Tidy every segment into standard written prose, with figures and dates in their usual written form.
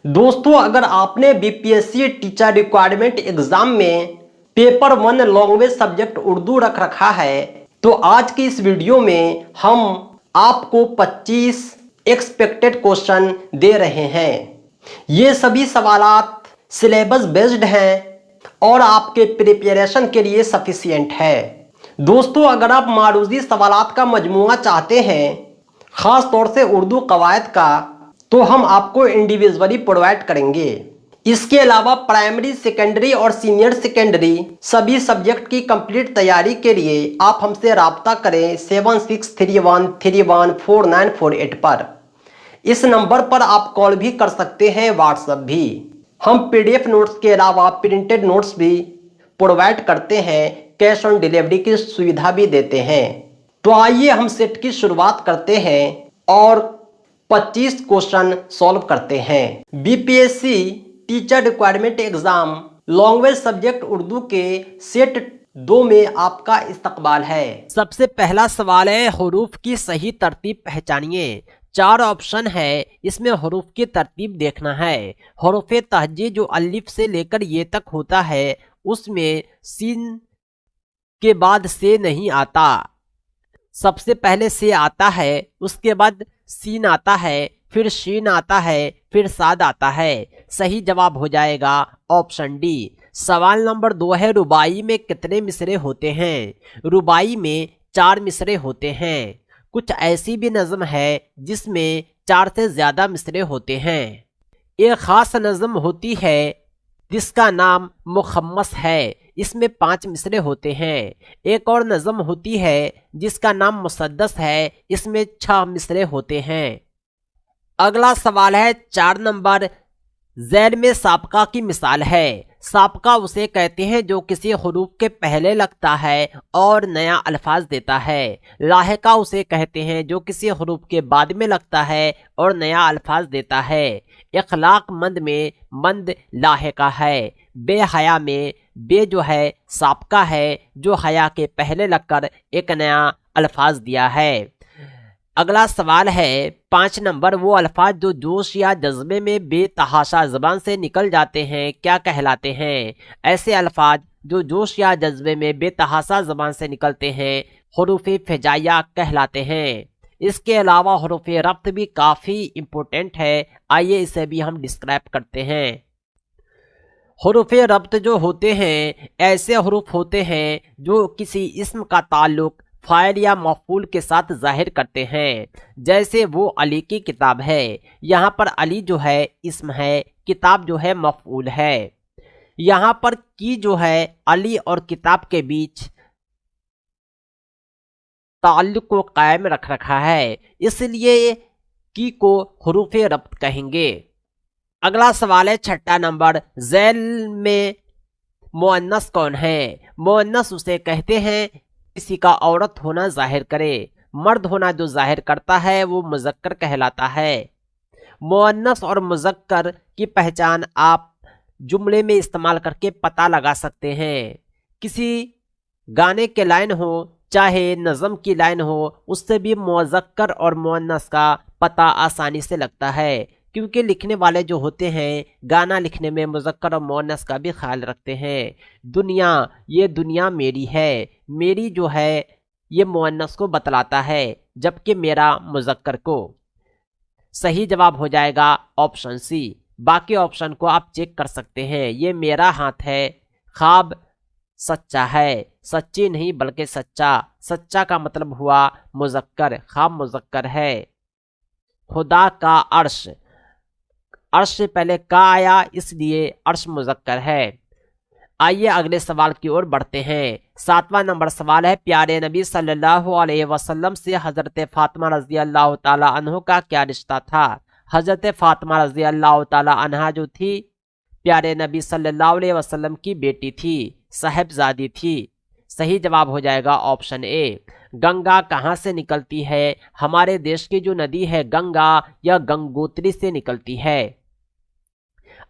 दोस्तों, अगर आपने बीपीएससी टीचर रिक्वायरमेंट एग्जाम में पेपर 1 लैंग्वेज सब्जेक्ट उर्दू रख रखा है, तो आज की इस वीडियो में हम आपको 25 एक्सपेक्टेड क्वेश्चन दे रहे हैं। ये सभी सवालात सिलेबस बेस्ड हैं और आपके प्रिपरेशन के लिए सफिशिएंट है। दोस्तों, अगर आप मारूजी सवालात का मजमूआ चाहते हैं, खास तौर से उर्दू कवायद का, तो हम आपको इंडिविजुअली प्रोवाइड करेंगे। इसके अलावा प्राइमरी, सेकेंडरी और सीनियर सेकेंडरी सभी सब्जेक्ट की कंप्लीट तैयारी के लिए आप हमसे राब्ता करें 7631314948 पर। इस नंबर पर आप कॉल भी कर सकते हैं, व्हाट्सएप भी। हम पीडीएफ नोट्स के अलावा प्रिंटेड नोट्स भी प्रोवाइड करते हैं, कैश ऑन डिलीवरी की सुविधा भी देते हैं। तो आइए हम सेट की शुरुआत करते हैं और 25 क्वेश्चन सॉल्व करते हैं। BPSC teacher requirement exam language subject Urdu के सेट 2 में आपका इस्तकबाल है। सबसे पहला सवाल है, हरूफ की सही तरतीब पहचानिए। 4 ऑप्शन है, इसमें हरूफ की तरतीब देखना है। हरूफ तहजी जो अलिफ से लेकर ये तक होता है, उसमें सीन के बाद से नहीं आता। सबसे पहले से आता है, उसके बाद सीन आता है, फिर शीन आता है, फिर साद आता है। सही जवाब हो जाएगा ऑप्शन डी। सवाल नंबर 2 है, रुबाई में कितने मिसरे होते हैं? रुबाई में 4 मिसरे होते हैं। कुछ ऐसी भी नज़म है जिसमें 4 से ज़्यादा मिसरे होते हैं। एक ख़ास नज़म होती है जिसका नाम मुखम्मस है, इसमें 5 मिसरे होते हैं। एक और नज़म होती है जिसका नाम मुसद्दस है, इसमें 6 मिसरे होते हैं। अगला सवाल है 4 नंबर, ज़ैल में साबका की मिसाल है। साबका उसे कहते हैं जो किसी हुरूफ के पहले लगता है और नया अल्फाज देता है। लाहिका उसे कहते हैं जो किसी हुरूफ के बाद में लगता है और नया अल्फाज देता है। इखलाक मंद में मंद लाहिका है। बेहया में बे जो है साबका है जो हया के पहले लगकर एक नया अल्फाज दिया है। अगला सवाल है 5 नंबर, वो अल्फाज जो जोश या जज्बे में बेतहाशा ज़बान से निकल जाते हैं क्या कहलाते हैं? ऐसे अल्फाज जो जोश या जज्बे में बेतहाशा ज़बान से निकलते हैं हुरूफ फ़िजाइया कहलाते हैं। इसके अलावा हुरूफ रब्त भी काफ़ी इम्पोर्टेंट है, आइए इसे भी हम डिस्क्राइब करते हैं। हुरूफ रब्त जो होते हैं, ऐसे हुरूफ होते हैं जो किसी इस्म का ताल्लुक फ़ाइल या मफ़ूल के साथ ज़ाहिर करते हैं। जैसे वो अली की किताब है, यहाँ पर अली जो है इस्म है, किताब जो है मफ़ूल है। यहाँ पर की जो है अली और किताब के बीच ताल्लुक को कायम रख रखा है, इसलिए की को हुरूफ रब्त कहेंगे। अगला सवाल है 6 नंबर, ज़ैल में मुअन्नस कौन है? मुअन्नस उसे कहते हैं किसी का औरत होना जाहिर करे। मर्द होना जो जाहिर करता है वो मुज़क्कर कहलाता है। मुअन्नस और मुज़क्कर की पहचान आप जुमले में इस्तेमाल करके पता लगा सकते हैं। किसी गाने के लाइन हो चाहे नज़म की लाइन हो, उससे भी मुज़क्कर और मुअन्नस का पता आसानी से लगता है, क्योंकि लिखने वाले जो होते हैं गाना लिखने में मुज़क्कर और मुअन्नस का भी ख्याल रखते हैं। दुनिया, ये दुनिया मेरी है, मेरी जो है ये मुअन्नस को बतलाता है, जबकि मेरा मुज़क्कर को। सही जवाब हो जाएगा ऑप्शन सी। बाकी ऑप्शन को आप चेक कर सकते हैं। ये मेरा हाथ है, ख्वाब सच्चा है, सच्ची नहीं बल्कि सच्चा। सच्चा का मतलब हुआ मुज़क्कर, ख्वाब मुज़क्कर है। खुदा का अर्श, अर्श से पहले का आया इसलिए अर्श मुज़क्कर है। आइए अगले सवाल की ओर बढ़ते हैं। 7वां नंबर सवाल है, प्यारे नबी सल्लल्लाहु अलैहि वसल्लम से हज़रत फ़ातिमा रज़ी अल्लाह ताला अन्हा का क्या रिश्ता था? हज़रत फ़ातिमा रज़ी अल्लाह ताला अन्हा जो थी प्यारे नबी सल्लल्लाहु अलैहि वसल्लम की बेटी थी, साहिबजादी थी। सही जवाब हो जाएगा ऑप्शन ए। गंगा कहाँ से निकलती है? हमारे देश की जो नदी है गंगा या गंगोत्री से निकलती है।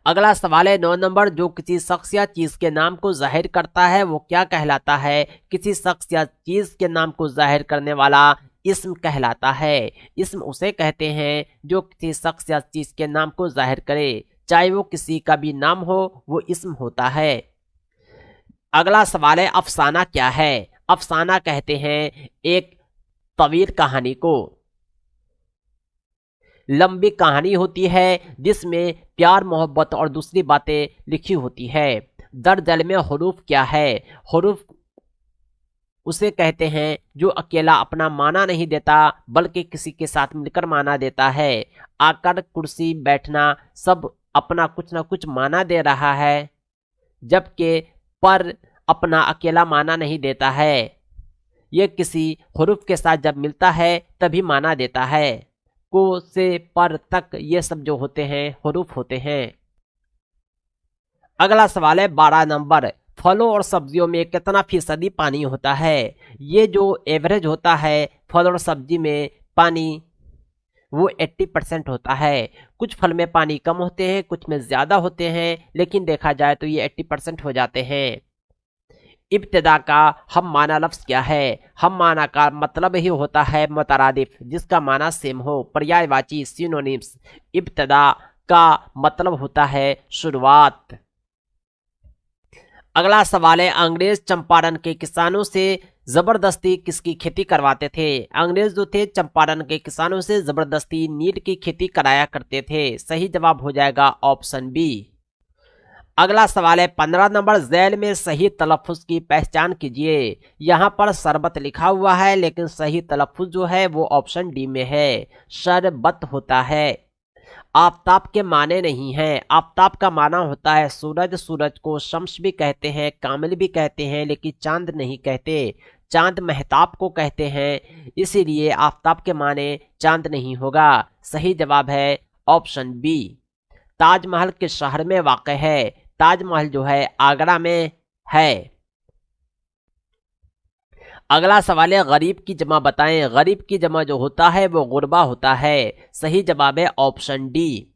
अगला सवाल है 9 नंबर, जो किसी शख्स या चीज़ के नाम को जाहिर करता है वो क्या कहलाता है? किसी शख्स या चीज़ के नाम को जाहिर करने वाला इस्म कहलाता है। इस्म उसे कहते हैं जो किसी शख्स या चीज़ के नाम को जाहिर करे। चाहे वो किसी का भी नाम हो वो इस्म होता है। अगला सवाल है अफसाना क्या है। अफसाना कहते हैं एक तवील कहानी को। लंबी कहानी होती है जिसमें प्यार मोहब्बत और दूसरी बातें लिखी होती है। दरअसल में हुरूफ क्या है। हुरूफ उसे कहते हैं जो अकेला अपना माना नहीं देता बल्कि किसी के साथ मिलकर माना देता है। आकर कुर्सी बैठना सब अपना कुछ ना कुछ माना दे रहा है, जबकि पर अपना अकेला माना नहीं देता है। ये किसी हुरूफ के साथ जब मिलता है तभी माना देता है। को से पर तक ये सब जो होते हैं हुरूफ होते हैं। अगला सवाल है 12 नंबर, फलों और सब्जियों में कितना फीसदी पानी होता है। ये जो एवरेज होता है फल और सब्जी में पानी वो 80% होता है। कुछ फल में पानी कम होते हैं, कुछ में ज़्यादा होते हैं, लेकिन देखा जाए तो ये 80% हो जाते हैं। इब्तिदा का हम माना लफ्ज़ क्या है। हम माना का मतलब ही होता है मुतरादिफ, जिसका माना सेम हो, पर्यायवाची सिनोनिम्स। इब्तिदा का मतलब होता है शुरुआत। अगला सवाल है अंग्रेज चंपारण के किसानों से जबरदस्ती किसकी खेती करवाते थे। अंग्रेज जो थे चंपारण के किसानों से जबरदस्ती नील की खेती कराया करते थे। सही जवाब हो जाएगा ऑप्शन बी। अगला सवाल है 15 नंबर, झैल में सही तलफ़ुज़ की पहचान कीजिए। यहाँ पर शरबत लिखा हुआ है लेकिन सही तलफ़ुज़ जो है वो ऑप्शन डी में है, शरबत होता है। आफताब के माने नहीं हैं। आफताब का माना होता है सूरज। सूरज को शम्स भी कहते हैं, कामिल भी कहते हैं, लेकिन चांद नहीं कहते। चांद महताब को कहते हैं, इसीलिए आफताब के माने चांद नहीं होगा। सही जवाब है ऑप्शन बी। ताजमहल किस शहर में वाक़ है। ताजमहल जो है आगरा में है। अगला सवाल है गरीब की जमा बताएं। गरीब की जमा जो होता है वो गुरबा होता है। सही जवाब है ऑप्शन डी।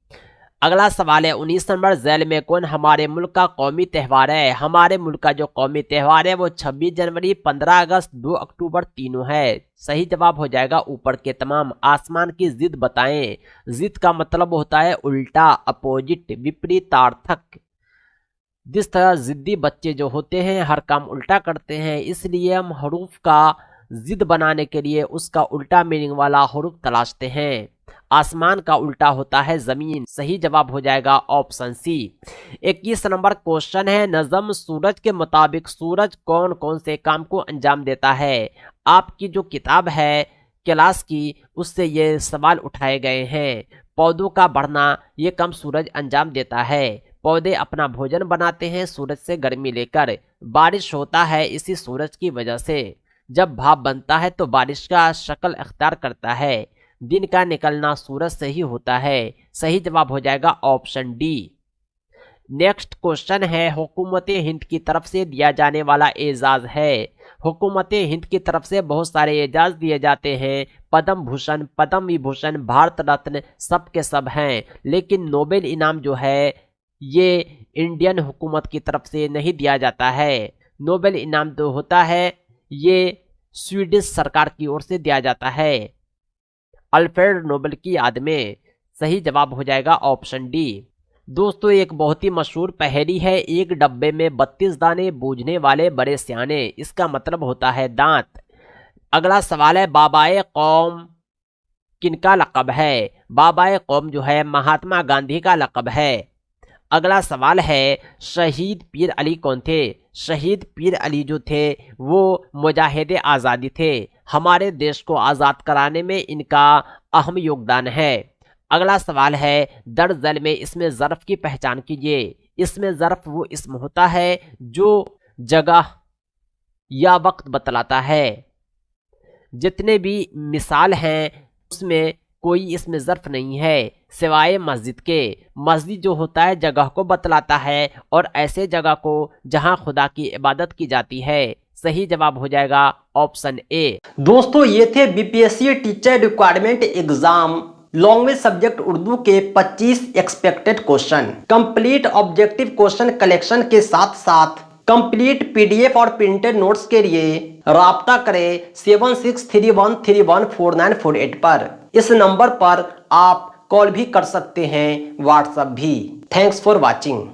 अगला सवाल है 19 नंबर, झैल में कौन हमारे मुल्क का कौमी त्यौहार है। हमारे मुल्क का जो कौमी त्यौहार है वो 26 जनवरी, 15 अगस्त, 2 अक्टूबर तीनों है। सही जवाब हो जाएगा ऊपर के तमाम। आसमान की जिद बताएं। जिद का मतलब होता है उल्टा, अपोजिट, विपरीतार्थक। जिस तरह जिद्दी बच्चे जो होते हैं हर काम उल्टा करते हैं, इसलिए हम हरूफ का जिद बनाने के लिए उसका उल्टा मीनिंग वाला हरूफ तलाशते हैं। आसमान का उल्टा होता है जमीन। सही जवाब हो जाएगा ऑप्शन सी। 21 नंबर क्वेश्चन है नज़म, सूरज के मुताबिक सूरज कौन कौन से काम को अंजाम देता है। आपकी जो किताब है क्लास की उससे ये सवाल उठाए गए हैं। पौधों का बढ़ना ये काम सूरज अंजाम देता है। पौधे अपना भोजन बनाते हैं सूरज से गर्मी लेकर। बारिश होता है इसी सूरज की वजह से। जब भाप बनता है तो बारिश का शक्ल अख्तियार करता है। दिन का निकलना सूरज से ही होता है। सही जवाब हो जाएगा ऑप्शन डी। नेक्स्ट क्वेश्चन है हुकूमत हिंद की तरफ से दिया जाने वाला एजाज है। हुकूमत हिंद की तरफ से बहुत सारे एजाज दिए जाते हैं। पद्म भूषण, पद्म विभूषण, भारत रत्न सब के सब हैं, लेकिन नोबेल इनाम जो है ये इंडियन हुकूमत की तरफ से नहीं दिया जाता है। नोबेल इनाम जो होता है ये स्वीडिश सरकार की ओर से दिया जाता है, अल्फ्रेड नोबेल की याद में। सही जवाब हो जाएगा ऑप्शन डी। दोस्तों एक बहुत ही मशहूर पहेली है, एक डब्बे में 32 दाने, बूझने वाले बड़े सियाने। इसका मतलब होता है दांत। अगला सवाल है बाबाए कौम किनका लक़ब है। बाबाए कौम जो है महात्मा गांधी का लक़ब है। अगला सवाल है शहीद पीर अली कौन थे। शहीद पीर अली जो थे वो मुजाहिद आज़ादी थे। हमारे देश को आज़ाद कराने में इनका अहम योगदान है। अगला सवाल है दरअसल में इसमें ज़र्फ़ की पहचान कीजिए। इसमें ज़र्फ़ वो इसम होता है जो जगह या वक्त बतलाता है। जितने भी मिसाल हैं उसमें कोई इसमें ज़र्फ नहीं है सिवाय मस्जिद के। मस्जिद जो होता है जगह को बतलाता है और ऐसे जगह को जहां खुदा की इबादत की जाती है। सही जवाब हो जाएगा ऑप्शन ए। दोस्तों ये थे BPSC teacher requirement exam language subject Urdu के 25 expected question. Complete objective question collection के साथ साथ कंप्लीट पीडीएफ और प्रिंटेड नोट्स के लिए राब्ता करें 7631314948 पर। इस नंबर पर आप कॉल भी कर सकते हैं, व्हाट्सएप भी। Thanks for watching.